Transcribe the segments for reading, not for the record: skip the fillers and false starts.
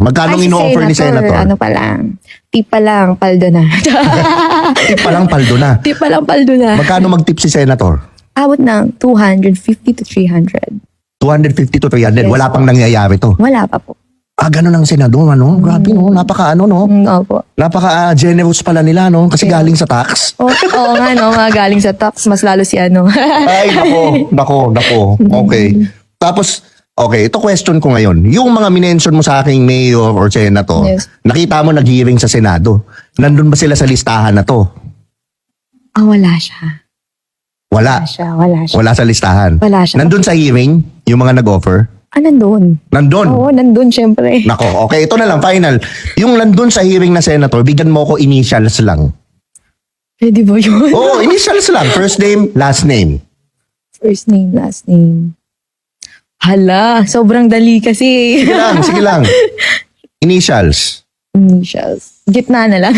Magkano ino-offer ni Senator? Ano pa lang. Tip pa lang, paldo na. Tip pa lang, paldo na. Tip pa lang, paldo na. Magkano mag-tip si Senator? Abot ng 250 to 300. 250 to 300. Yes, Wala pang nangyayari to. Wala pa po. Ganun ang senador, ano? Grabe, no? Napaka, ano, no? Opo. Napaka-generous pala nila, no? Kasi galing sa tax. Oo nga, no? Mga galing sa tax, mas lalo si ano. Ay, nako. Okay. Tapos, okay, ito question ko ngayon. Yung mga minention mo sa aking mayor or senator, Yes. nakita mo nag-hearing sa Senado. Nandun ba sila sa listahan na to? Wala siya. Wala. Wala siya. Wala sa listahan. Wala siya. Nandun sa hearing, yung mga nag-offer? Nandun. Nandun. Oo, nandun syempre. Nako, okay, ito na lang, final. Yung nandun sa hearing na senator, bigyan mo ko initials lang. Pwede ba yun? Oo, initials lang. First name, last name. First name, last name. Hala, sobrang dali kasi. Sige lang. Initials. Initials. Gitna na lang.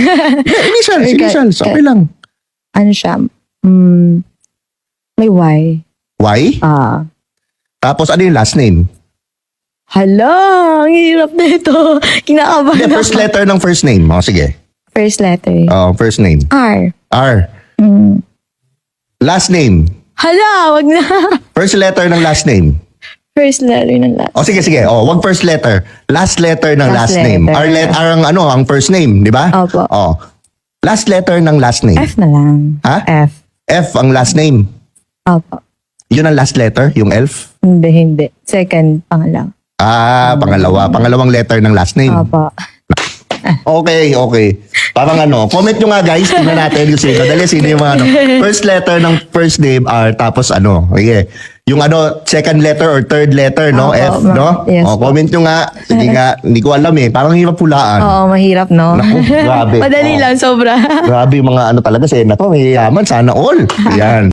Initials. Okay lang. Ano siya? May Y. Y? Tapos ano yung last name? Hala, ang hirap na ito. Kinakabahan Hindi, first letter ng first name. O, sige. First letter. First name. R. R. Last name. Hala, wag na. First letter ng last name. First letter ng last. O, sige. Wag first letter. Last letter ng last Last name. letter. R ang first name, di ba? Opo. Last letter ng last name. F na lang. Ha? F. F ang last name. Opo. Yun ang last letter, yung elf? Hindi. Second, pangalaw. Pangalawa. Pangalawang letter ng last name. Opo. Okay. Parang comment nyo nga guys, tingnan natin yung sino. Dali, sino yung mga first letter ng first name R, tapos okay. Yung second letter or third letter, no? F, no? Yes, comment nyo nga. Sige nga, hindi ko alam eh. Parang hirap pulaan. Oo, mahirap, no? Naku, grabe. Madali lang, sobra. Grabe yung mga talaga, senator, may yaman, sana all. Yan.